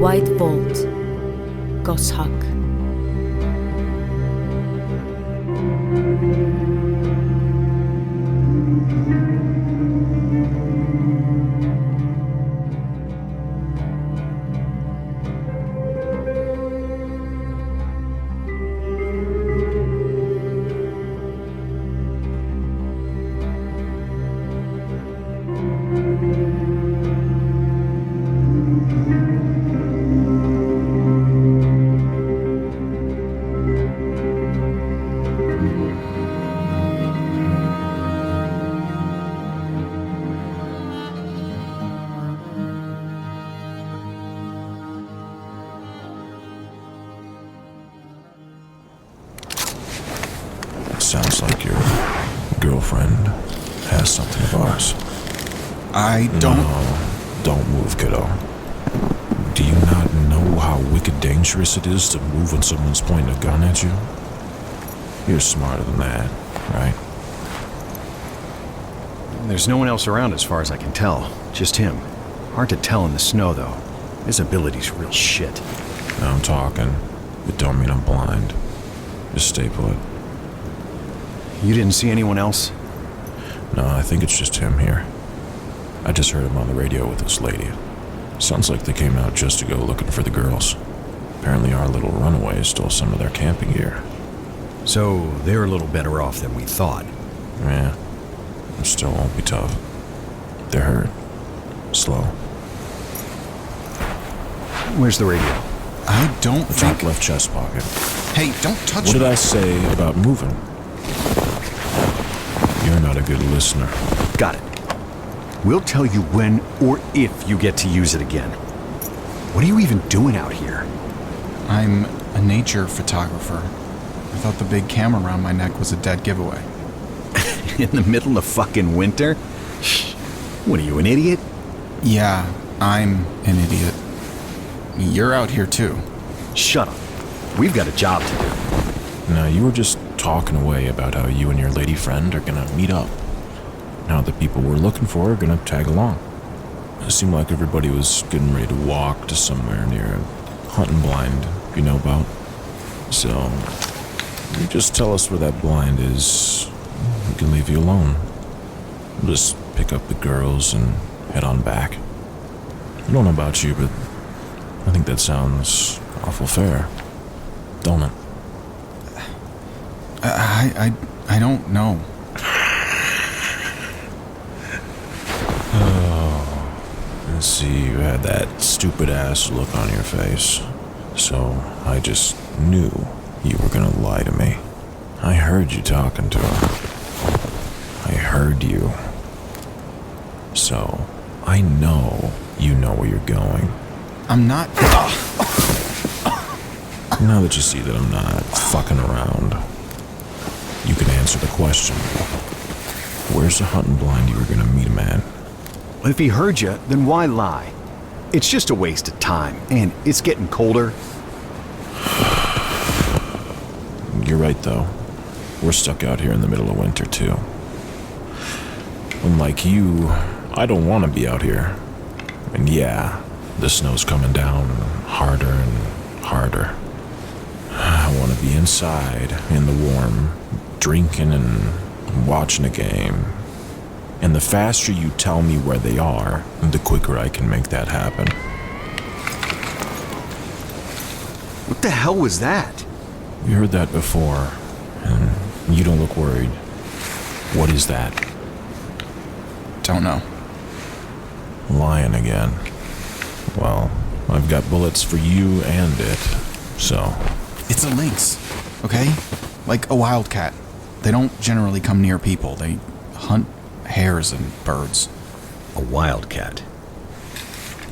White Vault, Goshawk. Sounds like your girlfriend has something of ours. I don't... No, don't move, kiddo. Do you not know how wicked dangerous it is to move when someone's pointing a gun at you? You're smarter than that, right? There's no one else around as far as I can tell. Just him. Hard to tell in the snow, though. His ability's real shit. I'm talking. It don't mean I'm blind. Just stay put. You didn't see anyone else? No, I think it's just him here. I just heard him on the radio with this lady. Sounds like they came out just to go looking for the girls. Apparently our little runaway stole some of their camping gear. So they're a little better off than we thought. Yeah. It still won't be tough. They're hurt. Slow. Where's the radio? I don't The think... top left chest pocket. Hey, don't touch What me. did I say about moving? You're not a good listener. Got it. We'll tell you when or if you get to use it again. What are you even doing out here? I'm a nature photographer. I thought the big camera around my neck was a dead giveaway. In the middle of fucking winter? What are you, an idiot? Yeah, I'm an idiot. You're out here too. Shut up. We've got a job to do. Now, you were just talking away about how you and your lady friend are gonna meet up. Now the people we're looking for are gonna tag along. It seemed like everybody was getting ready to walk to somewhere near a hunting blind you know about. So, you just tell us where that blind is. We can leave you alone. We'll just pick up the girls and head on back. I don't know about you, but I think that sounds awful fair, don't it? I don't know. Let's see, you had that stupid-ass look on your face. So, I just knew you were gonna lie to me. I heard you talking to her. I heard you. So, I know you know where you're going. I'm not... Now that you see that I'm not fucking around, you can answer the question. Where's the hunting blind you were gonna meet him at? Well, if he heard you, then why lie? It's just a waste of time, and it's getting colder. You're right, though. We're stuck out here in the middle of winter, too. Unlike you, I don't want to be out here. And yeah, the snow's coming down harder and harder. I want to be inside, in the warm, drinking and watching a game. And the faster you tell me where they are, the quicker I can make that happen. What the hell was that? We heard that before, and you don't look worried. What is that? Don't know. Lying again. Well, I've got bullets for you and it, so... It's a lynx, okay? Like a wildcat. They don't generally come near people. They hunt hares and birds. A wildcat.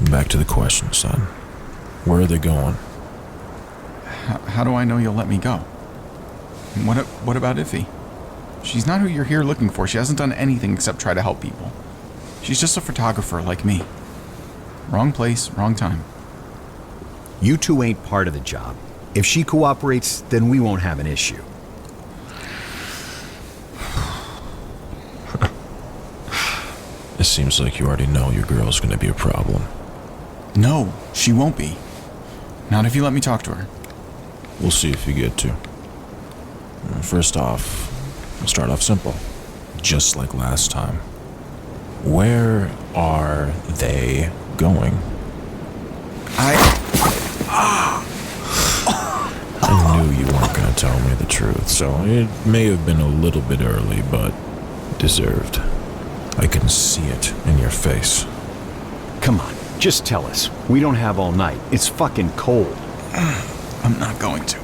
Back to the question, son. Where are they going? How do I know you'll let me go? What about Iffy? She's not who you're here looking for. She hasn't done anything except try to help people. She's just a photographer like me. Wrong place, wrong time. You two ain't part of the job. If she cooperates, then we won't have an issue. It seems like you already know your girl's gonna be a problem. No, she won't be. Not if you let me talk to her. We'll see if you get to. First off, we'll start off simple. Just like last time. Where are they going? I knew you weren't going to tell me the truth, so it may have been a little bit early, but deserved. I can see it in your face. Come on, just tell us. We don't have all night. It's fucking cold. I'm not going to.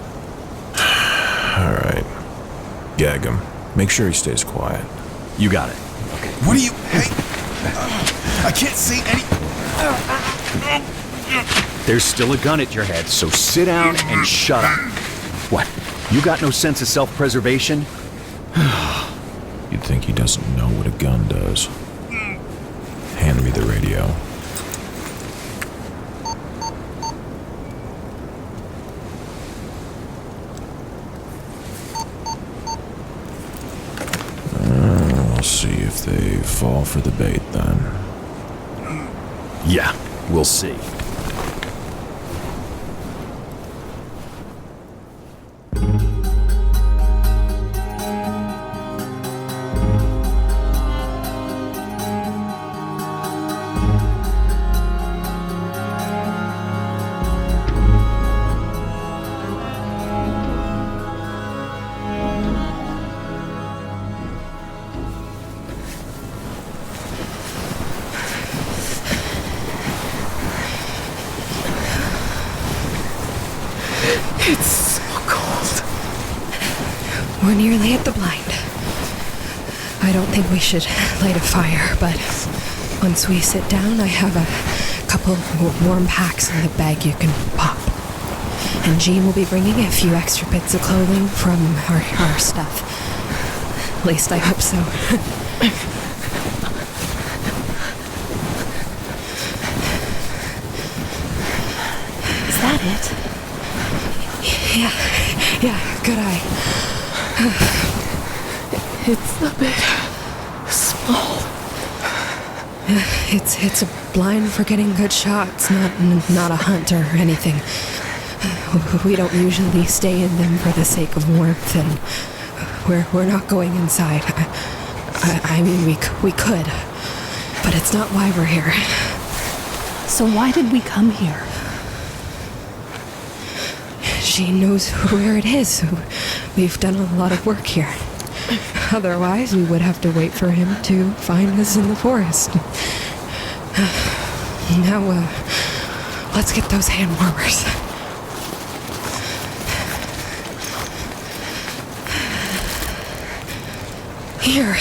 Alright. Gag him. Make sure he stays quiet. You got it. Okay. What are you... Hey! I can't see any... There's still a gun at your head, so sit down and shut up. What? You got no sense of self-preservation? You'd think he doesn't know what a gun does. Hand me the radio. We'll see if they fall for the bait then. Yeah, we'll see. It's so cold. We're nearly at the blind. I don't think we should light a fire, but once we sit down, I have a couple warm packs in the bag you can pop. And Jean will be bringing a few extra bits of clothing from our stuff. At least I hope so. Is that it? Yeah, good eye. It's a bit small. It's a blind for getting good shots, not a hunt or anything. We don't usually stay in them for the sake of warmth, and we're not going inside. I mean, we could, but it's not why we're here. So why did we come here? She knows where it is. We've done a lot of work here. Otherwise, we would have to wait for him to find us in the forest. Now, let's get those hand warmers. Here,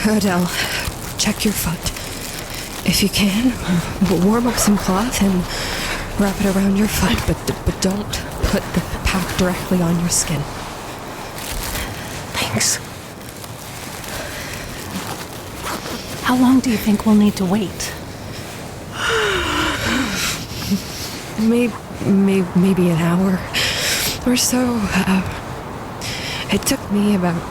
Adele, check your foot. If you can, warm up some cloth and wrap it around your foot, but don't put the pack directly on your skin. Thanks. How long do you think we'll need to wait? Maybe an hour or so. It took me about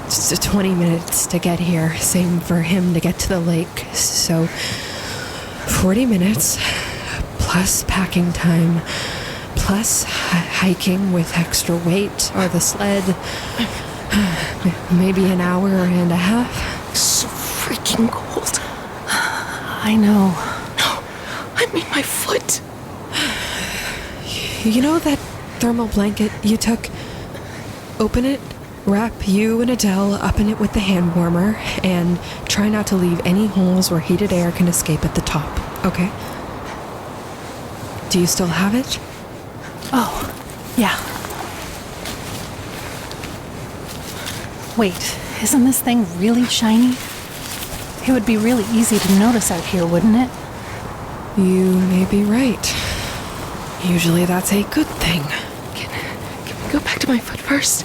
20 minutes to get here, same for him to get to the lake, so 40 minutes plus packing time plus hiking with extra weight or the sled. Maybe an hour and a half. So freaking cold. I know. No, I mean my foot. You know that thermal blanket you took? Open it, wrap you and Adele up in it with the hand warmer, and try not to leave any holes where heated air can escape at the top, okay? Do you still have it? Oh, yeah. Wait, isn't this thing really shiny? It would be really easy to notice out here, wouldn't it? You may be right. Usually that's a good thing. Can we go back to my foot first?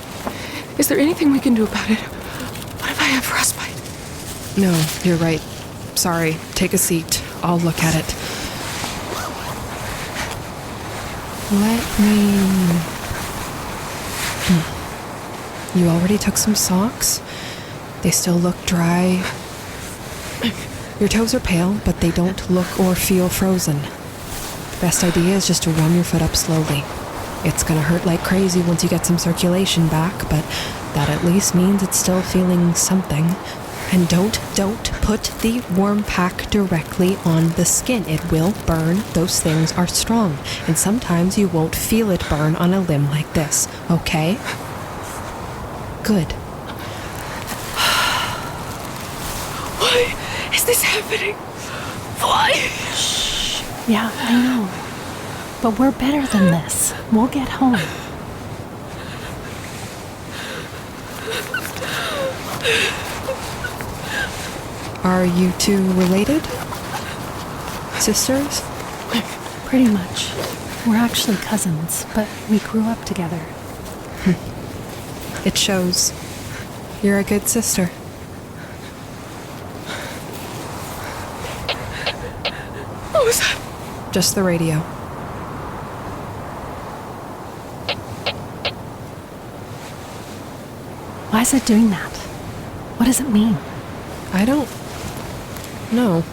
Is there anything we can do about it? What if I have frostbite? No, you're right. Sorry, take a seat. I'll look at it. Let me... You already took some socks? They still look dry. Your toes are pale, but they don't look or feel frozen. Best idea is just to warm your foot up slowly. It's gonna hurt like crazy once you get some circulation back, but that at least means it's still feeling something. And don't put the warm pack directly on the skin. It will burn. Those things are strong. And sometimes you won't feel it burn on a limb like this, okay? Good. Why is this happening? Why? Shh. Yeah, I know. But we're better than this. We'll get home. Are you two related? Sisters? Pretty much. We're actually cousins, but we grew up together. It shows. You're a good sister. What was that? Just the radio. Why is it doing that? What does it mean? I don't know.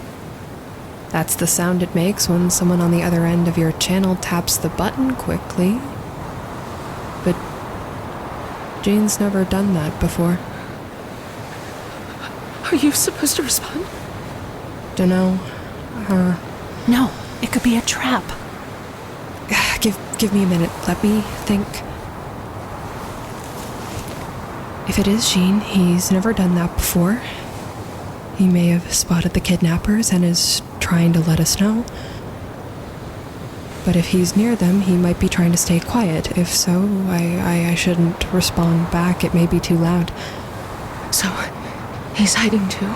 That's the sound it makes when someone on the other end of your channel taps the button quickly. But Jane's never done that before. Are you supposed to respond? Dunno. No, it could be a trap. Give me a minute. Let me think. If it is Jean, he's never done that before. He may have spotted the kidnappers and is trying to let us know. But if he's near them, he might be trying to stay quiet. If so, I shouldn't respond back. It may be too loud. So, he's hiding too?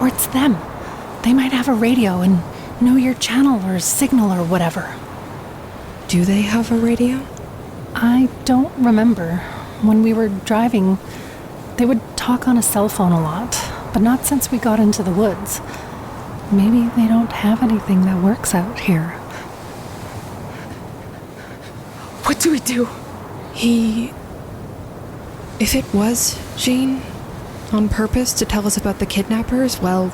Or it's them. They might have a radio and know your channel or signal or whatever. Do they have a radio? I don't remember. When we were driving, they would talk on a cell phone a lot, but not since we got into the woods. Maybe they don't have anything that works out here. What do we do? If it was Jean, on purpose to tell us about the kidnappers, well,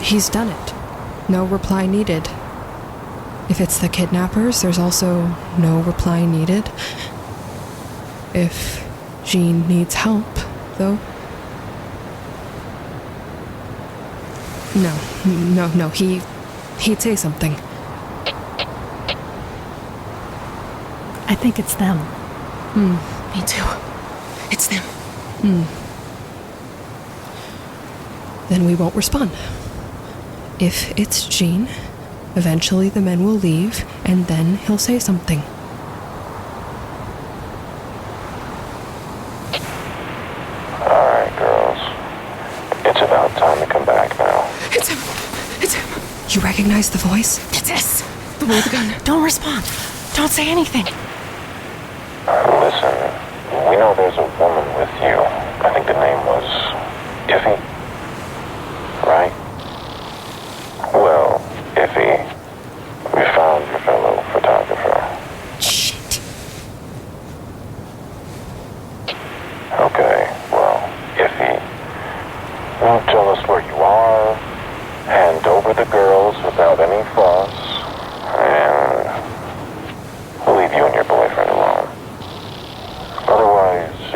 he's done it. No reply needed. If it's the kidnappers, there's also no reply needed. If Jean needs help, though. No, he'd say something. I think it's them. Me too. It's them. Then we won't respond. If it's Jean, eventually the men will leave, and then he'll say something. Alright, girls. It's about time to come back now. It's him. It's him. You recognize the voice? It's this. The one with the gun. Don't respond. Don't say anything. Listen, we know there's a woman with you. I think the name was Iffy, right? Well, Iffy, we found your fellow photographer. Shit. Okay, well, Iffy, you tell us where you are, hand over the girls without any fuss, and we'll leave you and your boyfriend alone. Otherwise,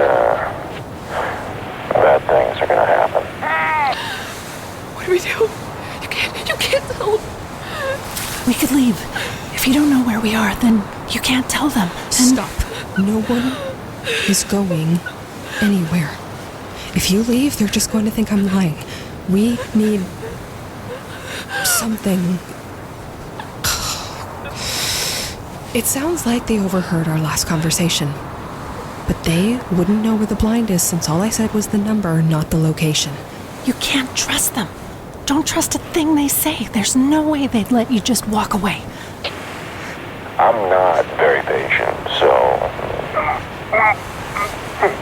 bad things are gonna happen. What do we do? You can't help. We could leave. If you don't know where we are, then you can't tell them. And Stop. No one is going anywhere. If you leave, they're just going to think I'm lying. We need something. It sounds like they overheard our last conversation. But they wouldn't know where the blind is since all I said was the number, not the location. you can't trust them. Don't trust a thing they say. There's no way they'd let you just walk away. I'm not very patient, so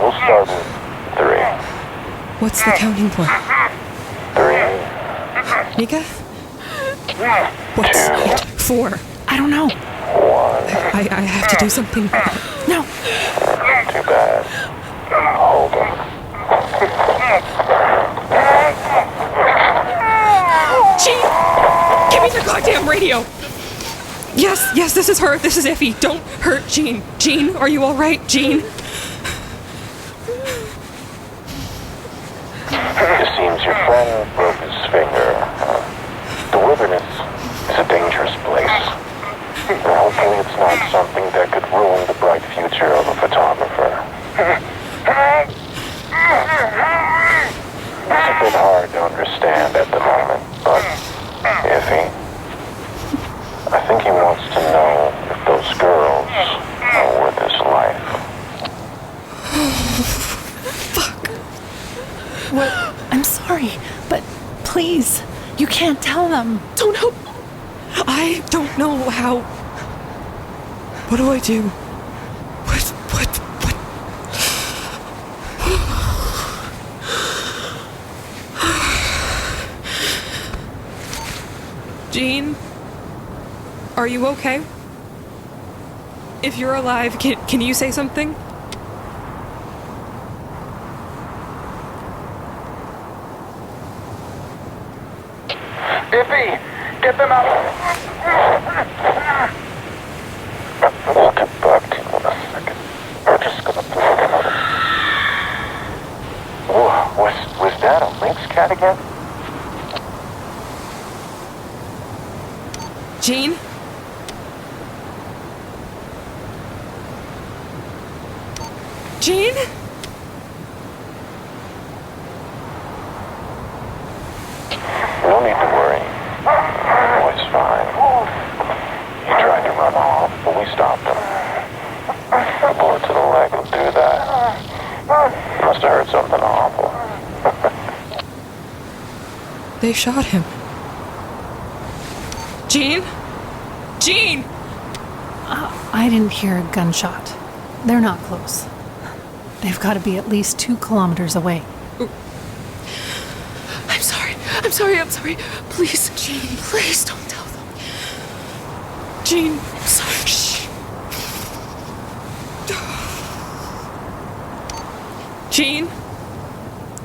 we'll start with 3. What's the counting for? 3, Mika? What's 2, it for? I don't know. 1. I have to do something. No. Too bad. Hold on. Chief! Give me the goddamn radio! Yes, this is her. This is Iffy. Don't hurt Jean. Jean, are you all right, Jean? It seems your friend broke his finger. The wilderness is a dangerous place. And hopefully it's not something that could ruin the bright future of a photographer. It's a bit hard to understand at the moment, but Iffy, I think he wants to know if those girls are worth his life. Fuck. What? I'm sorry, but please, you can't tell them. Don't help. I don't know how. What do I do? What? Jean? Are you okay? If you're alive, can you say something? Iffy, get them out! We'll get back to you in a second. We're just gonna blow them out. Was that a lynx cat again? Jean? Jean? No need to worry. Boy's fine. He tried to run off, but we stopped him. A bullet to the leg will do that. Must have heard something awful. They shot him. Jean? Jean! I didn't hear a gunshot. They're not close. They've got to be at least 2 kilometers away. I'm sorry. Please, Jean, please don't tell them. Jean, I'm sorry. Shh. Jean?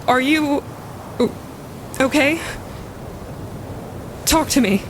Are you... okay? Talk to me.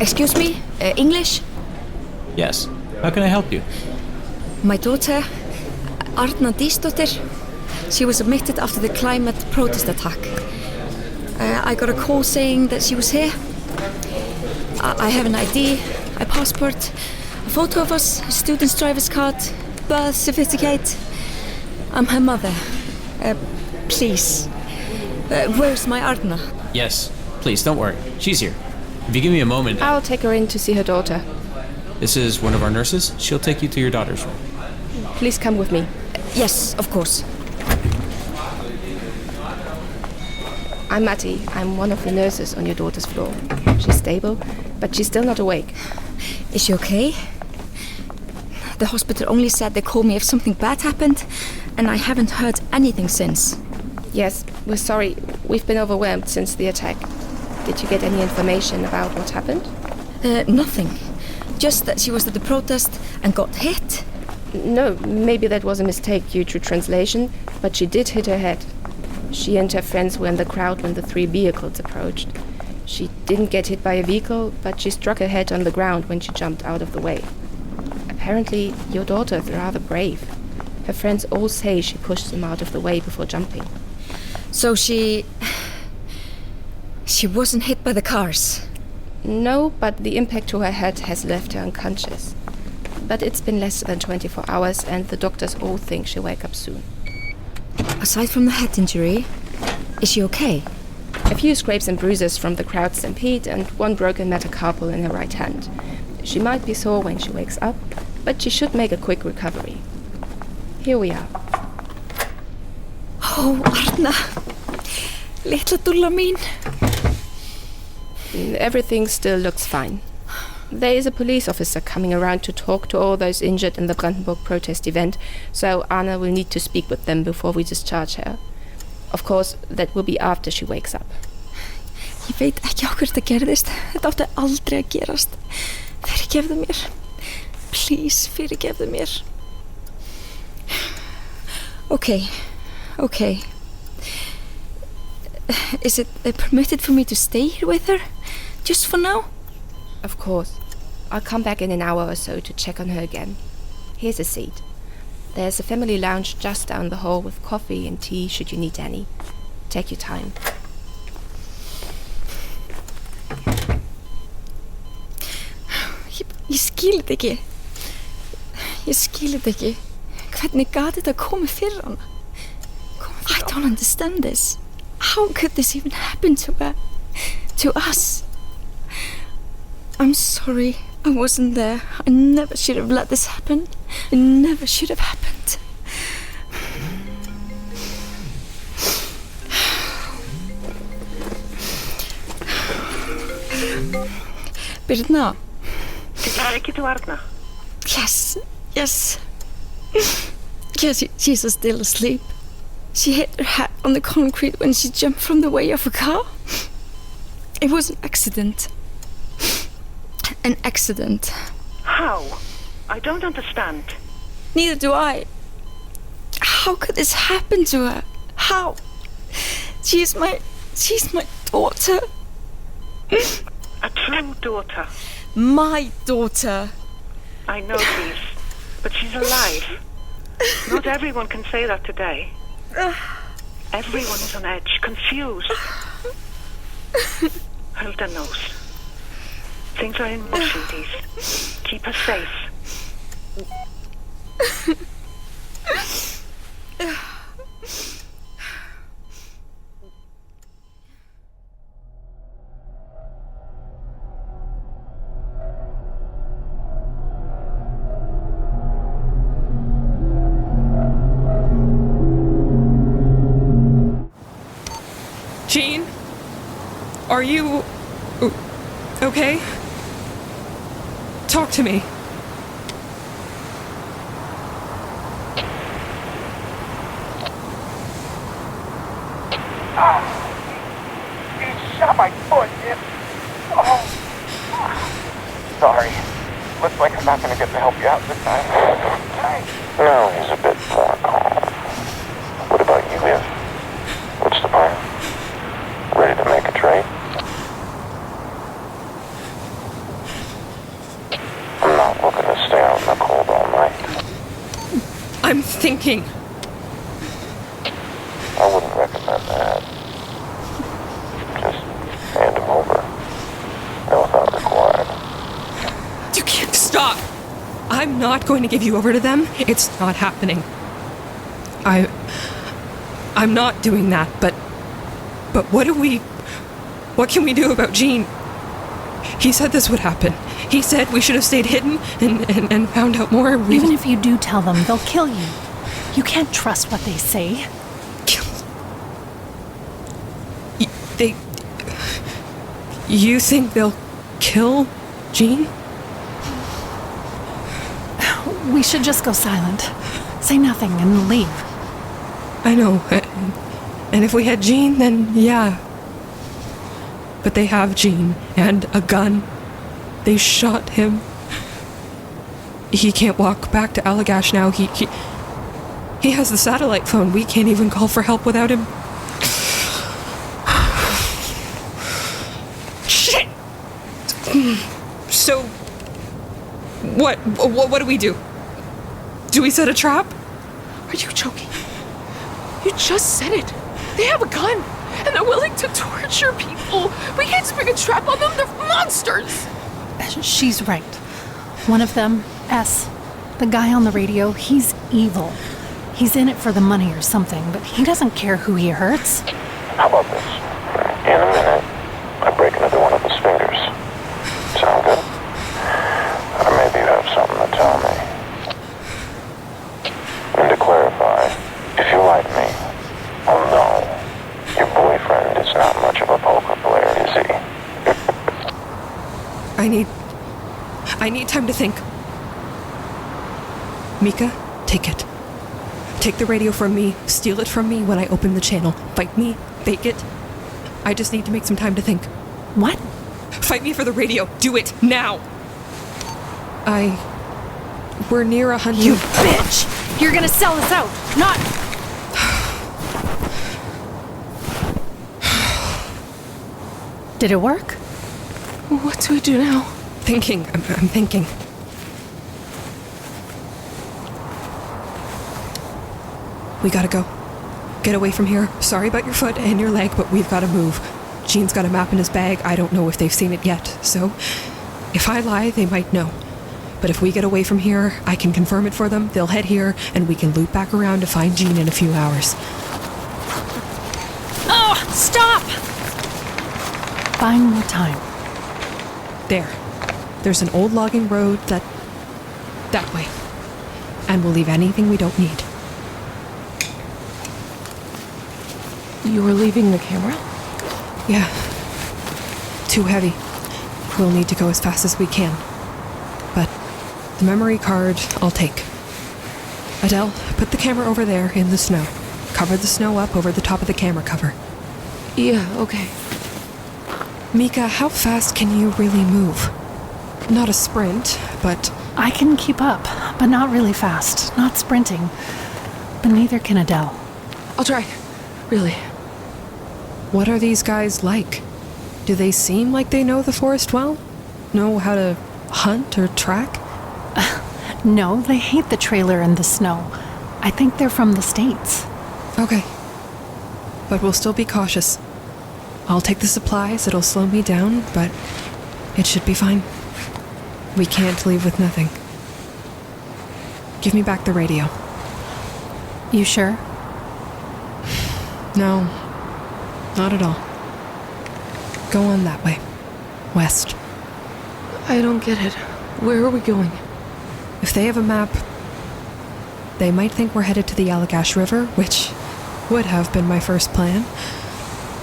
Excuse me? English? Yes. How can I help you? My daughter, Arnardísdóttir, she was admitted after the climate protest attack. I got a call saying that she was here. I have an ID, a passport, a photo of us, a student's driver's card, birth certificate. I'm her mother. Please. Where's my Arna? Yes. Please, don't worry. She's here. If you give me a moment... I'll take her in to see her daughter. This is one of our nurses. She'll take you to your daughter's room. Please come with me. Yes, of course. I'm Matty. I'm one of the nurses on your daughter's floor. She's stable, but she's still not awake. Is she okay? The hospital only said they call me if something bad happened, and I haven't heard anything since. Yes, we're sorry. We've been overwhelmed since the attack. Did you get any information about what happened? Nothing. Just that she was at the protest and got hit. No, maybe that was a mistake due to translation, but she did hit her head. She and her friends were in the crowd when the 3 vehicles approached. She didn't get hit by a vehicle, but she struck her head on the ground when she jumped out of the way. Apparently, your daughter is rather brave. Her friends all say she pushed them out of the way before jumping. So she wasn't hit by the cars? No, but the impact to her head has left her unconscious. but it's been less than 24 hours and the doctors all think she'll wake up soon. Aside from the head injury, is she okay? A few scrapes and bruises from the crowd stampede and one broken metacarpal in her right hand. She might be sore when she wakes up, but she should make a quick recovery. Here we are. Oh, Arna. Litla dúlla mín. Everything still looks fine. There is a police officer coming around to talk to all those injured in the Brandenburg protest event, so Anna will need to speak with them before we discharge her. Of course, that will be after she wakes up. Ég veit ekki á hverju þetta gerðist. Þetta átti aldrei að gerast. Fyrirgefðu mér. Please, fyrirgefðu mér. Okay. Is it permitted for me to stay here with her? Just for now? Of course. I'll come back in an hour or so to check on her again. Here's a seat. There's a family lounge just down the hall with coffee and tea should you need any. Take your time. Ég skil þetta ekki. Ég skil þetta ekki. Hvernig gat þetta komið fyrir hana? I don't understand this. How could this even happen to her? To us? I'm sorry. I wasn't there. I never should have let this happen. It never should have happened. Birna. To Arna? Yes. Yes, she's still asleep. She hit her head on the concrete when she jumped from the way of a car. It was an accident. An accident. How? I don't understand. Neither do I. How could this happen to her? How? She's my daughter. A true daughter. My daughter. I know she is, but she's alive. Not everyone can say that today. Everyone is on edge, confused. Hildur knows. Things are in motion, these. Keep her safe. Jean? Are you... okay? Talk to me. He shot my foot. Sorry. Looks like I'm not going to get to help you out this time. No, he's a bit more calm. What about you, Iff? What's the plan? Ready to make a trade? I'm not looking to stay out in the cold all night. I'm thinking. I wouldn't recommend that. Just hand him over. No thought required. You can't stop! I'm not going to give you over to them. It's not happening. I'm not doing that, but what can we do about Jean? He said this would happen. He said we should have stayed hidden and found out more. Even if you do tell them, they'll kill you. You can't trust what they say. You think they'll kill Jean? We should just go silent. Say nothing and leave. I know. And if we had Jean, then yeah. But they have Jean and a gun. They shot him. He can't walk back to Allagash now. He has the satellite phone. We can't even call for help without him. Shit! So, what do we do? Do we set a trap? Are you joking? You just said it. They have a gun, and they're willing to torture people. We can't spring a trap on them. They're monsters. She's right. One of them, S, The guy on the radio, he's evil. He's in it for the money or something, but he doesn't care who he hurts. How about this? In a minute, I break another one of his fingers. Sound good? Or maybe you have something to tell me. And to clarify, if you like me, oh no, your boyfriend is not much of a poker player, is he? I need time to think. Mika, take it. Take the radio from me, steal it from me when I open the channel. Fight me, fake it. I just need to make some time to think. What? Fight me for the radio. Do it, now! We're near 100... You bitch! You're gonna sell us out, not... Did it work? What do we do now? Thinking. I'm thinking. We gotta go. Get away from here. Sorry about your foot and your leg, but we've gotta move. Gene's got a map in his bag. I don't know if they've seen it yet, so... If I lie, they might know. But if we get away from here, I can confirm it for them, they'll head here, and we can loop back around to find Gene in a few hours. Oh, stop! Buying more time. There. There's an old logging road that way. And we'll leave anything we don't need. You were leaving the camera? Yeah. Too heavy. We'll need to go as fast as we can. But the memory card, I'll take. Adele, put the camera over there in the snow. Cover the snow up over the top of the camera cover. Yeah, okay. Mika, how fast can you really move? Not a sprint, but... I can keep up, but not really fast. Not sprinting. But neither can Adele. I'll try. Really. What are these guys like? Do they seem like they know the forest well? Know how to hunt or track? No, they hate the trailer and the snow. I think they're from the States. Okay. But we'll still be cautious. I'll take the supplies, it'll slow me down, but it should be fine. We can't leave with nothing. Give me back the radio. You sure? No, not at all. Go on that way. West. I don't get it. Where are we going? If they have a map, they might think we're headed to the Allagash River, which would have been my first plan.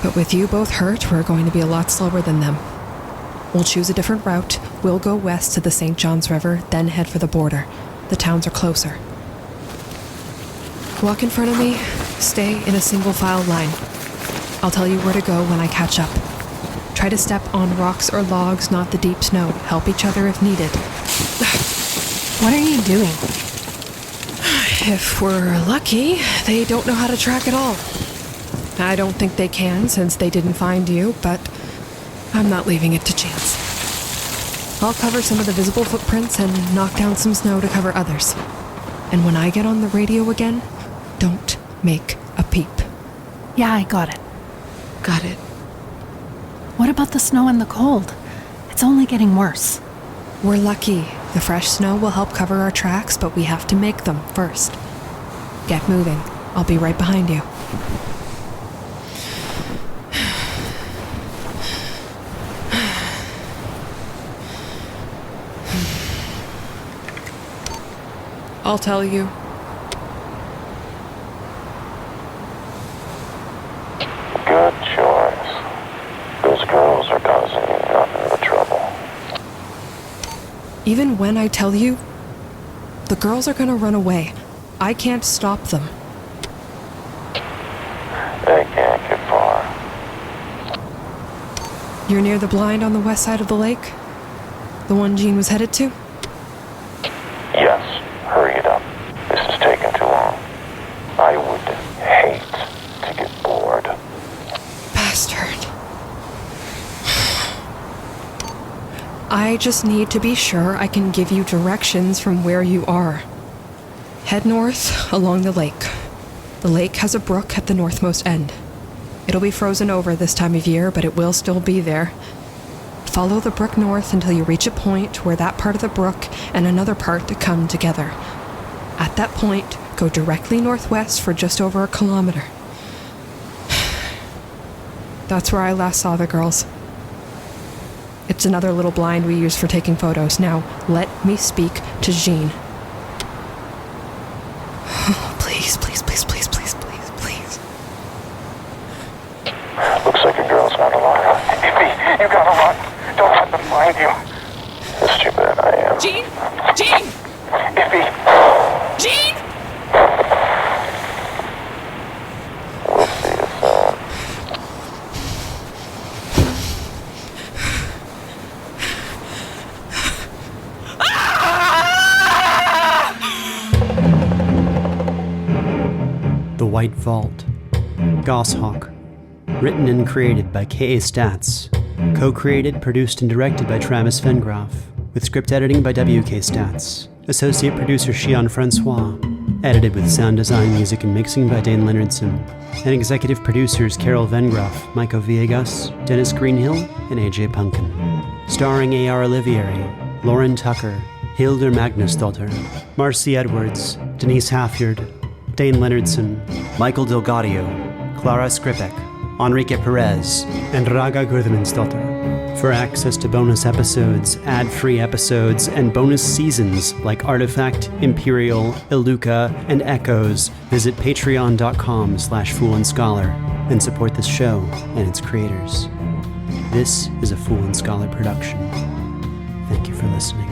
But with you both hurt, we're going to be a lot slower than them. We'll choose a different route. We'll go west to the St. John's River, then head for the border. The towns are closer. Walk in front of me. Stay in a single file line. I'll tell you where to go when I catch up. Try to step on rocks or logs, not the deep snow. Help each other if needed. What are you doing? If we're lucky, they don't know how to track at all. I don't think they can, since they didn't find you, but I'm not leaving it to chance. I'll cover some of the visible footprints and knock down some snow to cover others. And when I get on the radio again, don't make a peep. Yeah, I got it. Got it. What about the snow and the cold? It's only getting worse. We're lucky. The fresh snow will help cover our tracks, but we have to make them first. Get moving. I'll be right behind you. I'll tell you. Good choice. Those girls are causing you nothing but trouble. Even when I tell you, the girls are gonna run away. I can't stop them. They can't get far. You're near the blind on the west side of the lake? The one Gene was headed to? Yes, hurry it up. This is taking too long. I would hate to get bored. Bastard. I just need to be sure I can give you directions from where you are. Head north along the lake. The lake has a brook at the northmost end. It'll be frozen over this time of year, but it will still be there. Follow the brook north until you reach a point where that part of the brook and another part come together. At that point, go directly northwest for just over a kilometer. That's where I last saw the girls. It's another little blind we use for taking photos. Now, let me speak to Jean. Please, please, please, please, please, please, please. Looks like your girl's not alive. Iffy, you gotta run. Don't let them find you. It's too bad I am. Jean! Jean! Iffy! Jean! We'll see you soon. The White Vault. Goshawk. Written and created by K.A. Statz. Co-created, produced, and directed by Travis Vengroff. With script editing by W.K. Statz. Associate producer Shion Francois. Edited with sound design, music, and mixing by Dayn Leonardson. And executive producers Carol Vengroff, Maico Villegas, Dennis Greenhill, and A.J. Punkin. Starring A.R. Olivieri, Lauren Tucker, Hildur Magnusdottir, Marcy Edwards, Denise Halfyard, Dayn Leonardson, Michael DelGaudio, Clara Skripek, Enrique Perez, and Ragga Gurðmundsdóttir. For access to bonus episodes, ad-free episodes, and bonus seasons like Artifact, Imperial, Iluka, and Echoes, visit patreon.com/foolandscholar and support this show and its creators. This is a Fool and Scholar production. Thank you for listening.